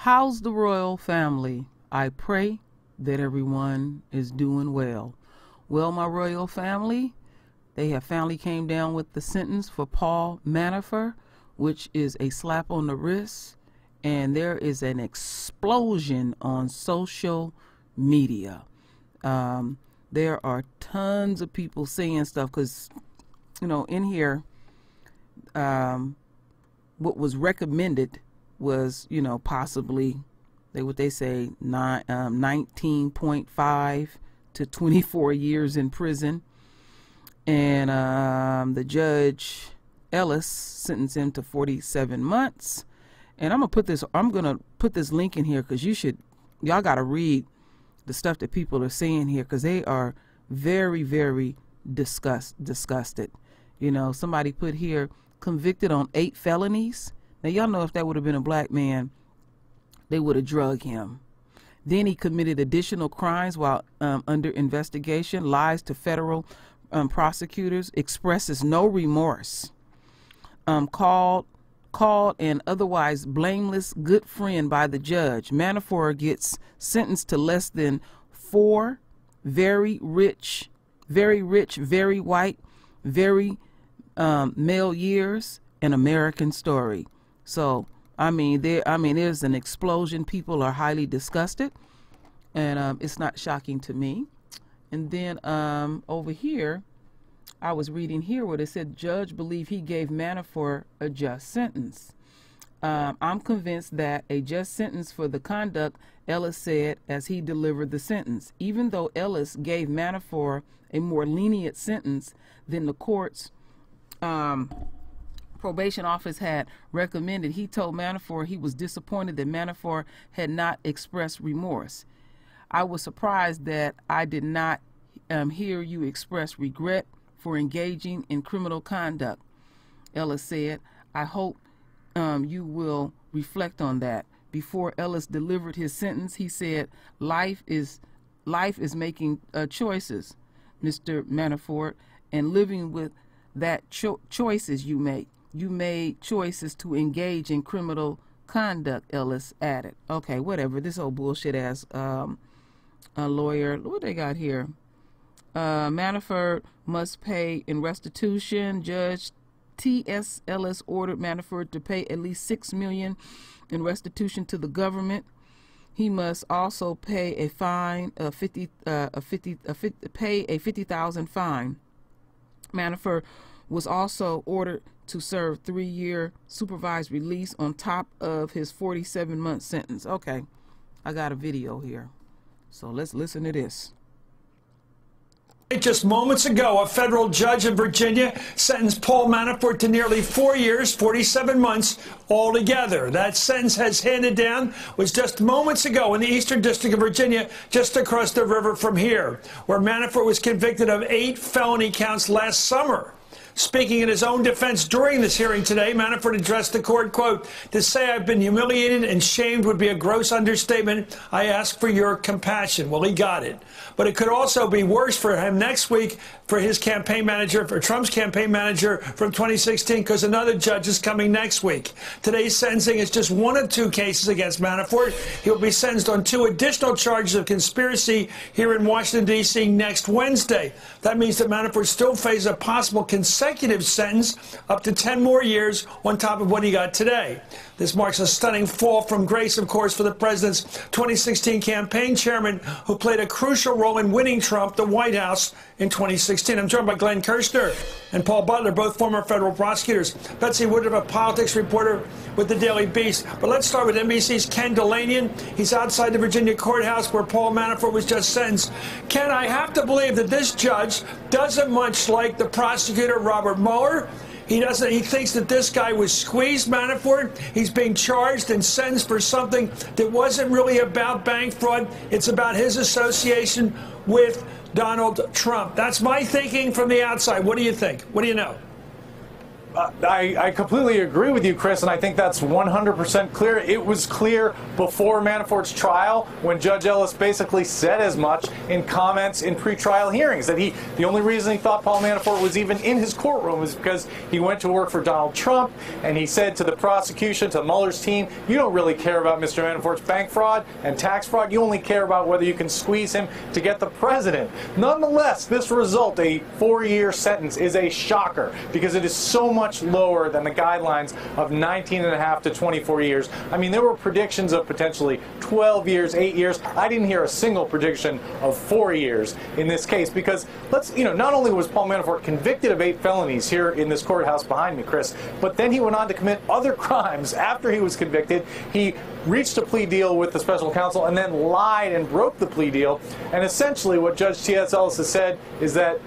How's the royal family? I pray that everyone is doing well. Well, my royal family, they have finally came down with the sentence for Paul Manafort, which is a slap on the wrist, and there is an explosion on social media. There are tons of people saying stuff because, you know, in here, what was recommended was, you know, possibly what they say 19.5 to 24 years in prison, and the judge Ellis sentenced him to 47 months. And I'm gonna put this link in here because y'all gotta read the stuff that people are saying here, because they are very, very disgusted. You know, somebody put here, convicted on 8 felonies. Now, y'all know if that would have been a black man, they would have drugged him. Then he committed additional crimes while under investigation, lies to federal prosecutors, expresses no remorse, called an otherwise blameless good friend by the judge. Manafort gets sentenced to less than 4 very rich, very white, very male years, an American story. So there's an explosion. People are highly disgusted, and it's not shocking to me. And then over here, I was reading here where they said judge believe he gave Manafort a just sentence. I'm convinced that a just sentence for the conduct, Ellis said as he delivered the sentence. Even though Ellis gave Manafort a more lenient sentence than the court's probation office had recommended, he told Manafort he was disappointed that Manafort had not expressed remorse. I was surprised that I did not hear you express regret for engaging in criminal conduct, Ellis said. I hope you will reflect on that. Before Ellis delivered his sentence, he said, life is making choices, Mr. Manafort, and living with that choices you make. You made choices to engage in criminal conduct, Ellis added. Okay, whatever. This old bullshit ass a lawyer. What they got here? Manafort must pay in restitution. Judge T.S. Ellis ordered Manafort to pay at least $6 million in restitution to the government. He must also pay a fine of pay a $50,000 fine. Manafort was also ordered to serve 3-year supervised release on top of his 47-month sentence. Okay, I got a video here, so let's listen to this. Just moments ago, a federal judge in Virginia sentenced Paul Manafort to nearly 4 years, 47 months altogether. That sentence has handed down was just moments ago in the Eastern District of Virginia, just across the river from here, where Manafort was convicted of 8 felony counts last summer. Speaking in his own defense during this hearing today, Manafort addressed the court, quote, "To say I've been humiliated and shamed would be a gross understatement. I ask for your compassion." Well, he got it. But it could also be worse for him next week for his campaign manager, for Trump's campaign manager from 2016, because another judge is coming next week. Today's sentencing is just one of 2 cases against Manafort. He'll be sentenced on 2 additional charges of conspiracy here in Washington, D.C. next Wednesday. That means that Manafort still faces a possible consecutive sentence up to 10 more years on top of what he got today. This marks a stunning fall from grace, of course, for the president's 2016 campaign chairman, who played a crucial role in winning Trump the White House in 2016. I'm joined by Glenn Kirshner and Paul Butler, both former federal prosecutors. Betsy Woodruff, a politics reporter with the Daily Beast. But let's start with NBC's Ken Delanian. He's outside the Virginia courthouse where Paul Manafort was just sentenced. Ken, I have to believe that this judge doesn't much like the prosecutor, Robert Mueller. He thinks that this guy was squeezed, Manafort. He's being charged and sentenced for something that wasn't really about bank fraud. It's about his association with Donald Trump. That's my thinking from the outside. What do you think? What do you know? I completely agree with you, Chris, and I think that's 100% clear. It was clear before Manafort's trial when Judge Ellis basically said as much in comments in pretrial hearings, that the only reason he thought Paul Manafort was even in his courtroom was because he went to work for Donald Trump, and he said to the prosecution, to Mueller's team, you don't really care about Mr. Manafort's bank fraud and tax fraud. You only care about whether you can squeeze him to get the president. Nonetheless, this result, a 4-year sentence, is a shocker because it is so much lower than the guidelines of 19.5 to 24 years. I mean, there were predictions of potentially 12 years, 8 years. I didn't hear a single prediction of 4 years in this case because not only was Paul Manafort convicted of 8 felonies here in this courthouse behind me, Chris, but then he went on to commit other crimes after he was convicted. He reached a plea deal with the special counsel and then lied and broke the plea deal. And essentially what Judge T.S. Ellis has said is that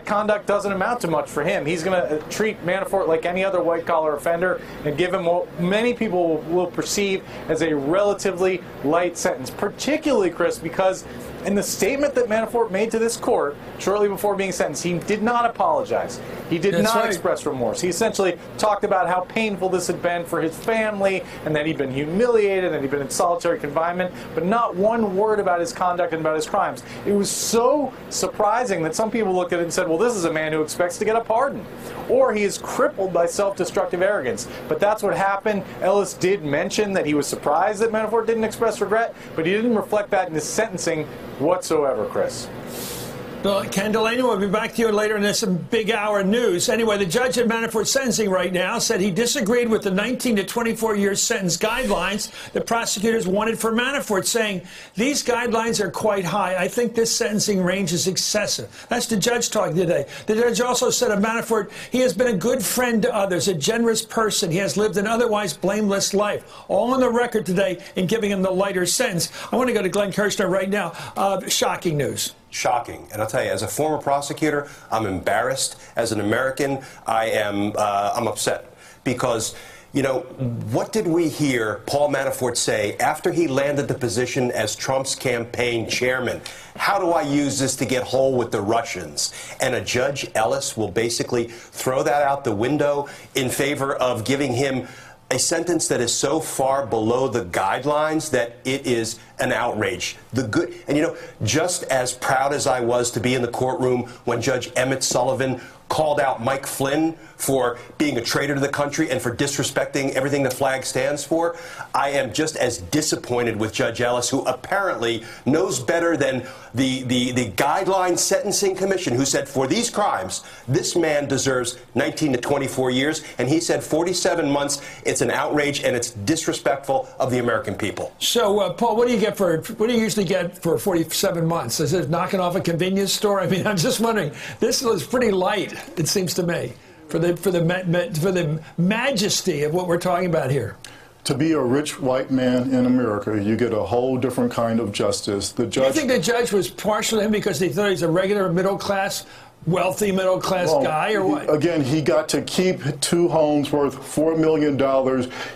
conduct doesn't amount to much for him. He's going to treat Manafort like any other white-collar offender and give him what many people will perceive as a relatively light sentence, particularly, Chris, because in the statement that Manafort made to this court shortly before being sentenced, he did not apologize. He did not express remorse. He essentially talked about how painful this had been for his family and that he'd been humiliated and he'd been in solitary confinement, but not one word about his conduct and about his crimes. It was so surprising that some people looked at it and said, well, this is a man who expects to get a pardon. Or he is crippled by self-destructive arrogance. But that's what happened. Ellis did mention that he was surprised that Manafort didn't express regret, but he didn't reflect that in his sentencing whatsoever, Chris. Well, Ken Delaney, we'll be back to you later in this big hour news. Anyway, the judge at Manafort's sentencing right now said he disagreed with the 19 to 24 year sentence guidelines that prosecutors wanted for Manafort, saying these guidelines are quite high. I think this sentencing range is excessive. That's the judge talking today. The judge also said of Manafort, he has been a good friend to others, a generous person. He has lived an otherwise blameless life. All on the record today in giving him the lighter sentence. I want to go to Glenn Kirshner right now. Shocking news. Shocking. And I'll tell you, as a former prosecutor, I'm embarrassed. As an American, I'm upset because, what did we hear Paul Manafort say after he landed the position as Trump's campaign chairman? How do I use this to get whole with the Russians? And a Judge Ellis will basically throw that out the window in favor of giving him a sentence that is so far below the guidelines that it is an outrage. And just as proud as I was to be in the courtroom when Judge Emmett Sullivan called out Mike Flynn for being a traitor to the country and for disrespecting everything the flag stands for, I am just as disappointed with Judge Ellis, who apparently knows better than the Guideline Sentencing Commission, who said for these crimes, this man deserves 19 to 24 years, and he said 47 months. It's an outrage and it's disrespectful of the American people. So, Paul, what do you usually get for 47 months? Is it knocking off a convenience store? I mean, I'm just wondering. This was pretty light, it seems to me, for the majesty of what we're talking about here. To be a rich white man in America, you get a whole different kind of justice. The judge. Do you think the judge was partial to him because he thought he's a regular middle-class, wealthy middle-class guy, or what? Again, he got to keep 2 homes worth $4 million.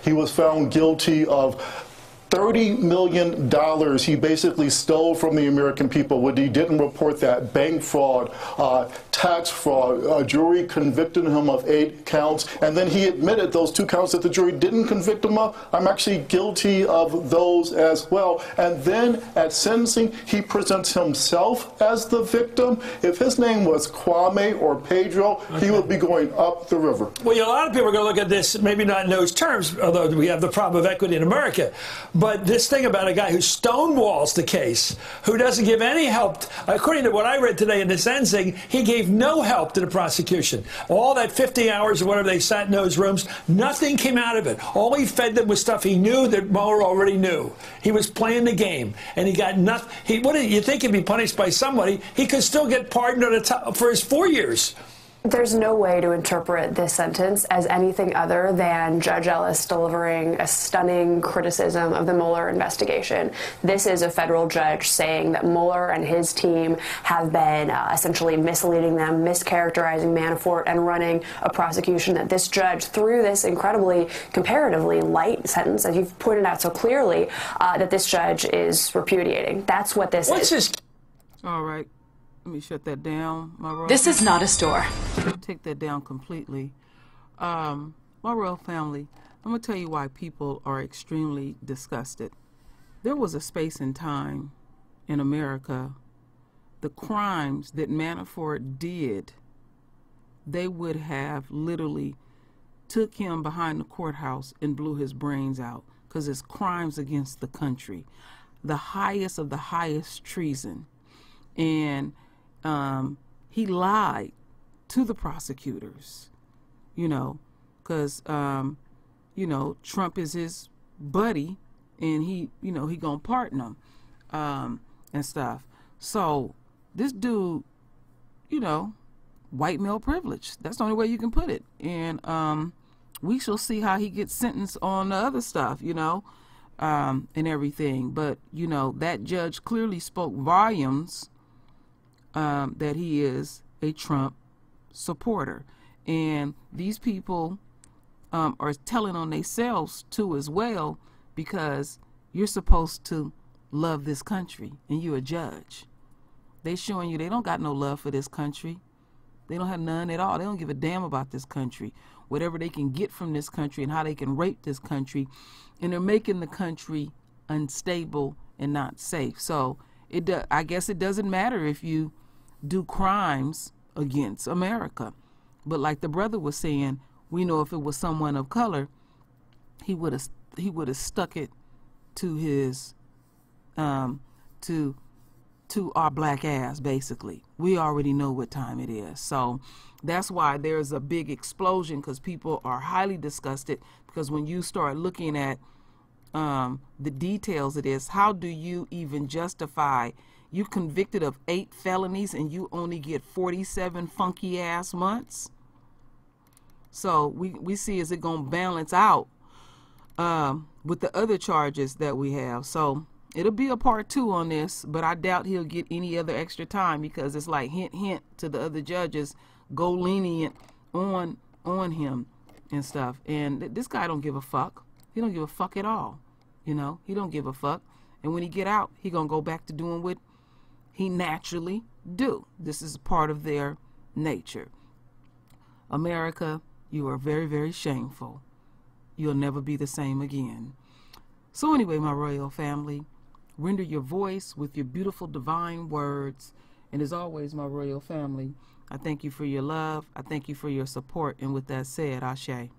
He was found guilty of $30 million he basically stole from the American people when he didn't report that. Bank fraud, tax fraud. A jury convicted him of 8 counts, and then he admitted those 2 counts that the jury didn't convict him of. I'm actually guilty of those as well. And then at sentencing, he presents himself as the victim. If his name was Kwame or Pedro, he would be going up the river. Well, a lot of people are going to look at this, maybe not in those terms, although we have the problem of equity in America. But this thing about a guy who stonewalls the case, who doesn't give any help, according to what I read today in the sentencing, he gave no help to the prosecution. All that 50 hours or whatever they sat in those rooms, nothing came out of it. All he fed them was stuff he knew that Mueller already knew. He was playing the game, and he got nothing. What did you think he'd be punished by somebody? He could still get pardoned for his 4 years. There's no way to interpret this sentence as anything other than Judge Ellis delivering a stunning criticism of the Mueller investigation. This is a federal judge saying that Mueller and his team have been essentially misleading them, mischaracterizing Manafort, and running a prosecution that this judge, through this incredibly, comparatively light sentence, as you've pointed out so clearly, that this judge is repudiating. That's what this is. All right. Let me shut that down, my This is not a store. Take that down completely. My royal family, I'm going to tell you why people are extremely disgusted. There was a space and time in America, the crimes that Manafort did, they would have literally took him behind the courthouse and blew his brains out because it's crimes against the country, the highest of the highest treason. And he lied to the prosecutors, because, Trump is his buddy and he gonna pardon him and stuff. So this dude, white male privilege. That's the only way you can put it. And we shall see how he gets sentenced on the other stuff, and everything. But, that judge clearly spoke volumes that he is a Trump supporter. And these people are telling on themselves too as well, because you're supposed to love this country and you're a judge. They showing you they don't got no love for this country. They don't have none at all. They don't give a damn about this country. Whatever they can get from this country and how they can rape this country. And they're making the country unstable and not safe. So I guess it doesn't matter if you do crimes against America. But like the brother was saying, we know if it was someone of color, he would have stuck it to his to our black ass, basically. We already know what time it is. So that's why there's a big explosion, because people are highly disgusted, because when you start looking at the details of this, how do you even justify you convicted of 8 felonies and you only get 47 funky ass months? So we see, is it going to balance out with the other charges that we have? So it'll be a part 2 on this, but I doubt he'll get any other extra time, because it's like hint, hint to the other judges, go lenient on him and stuff. And this guy don't give a fuck. He don't give a fuck at all. He don't give a fuck. And when he get out, he gonna go back to doing what he naturally do. This is part of their nature. America, you are very, very shameful. You'll never be the same again. So anyway, my royal family, render your voice with your beautiful divine words. And as always, my royal family, I thank you for your love. I thank you for your support. And with that said, Ashe.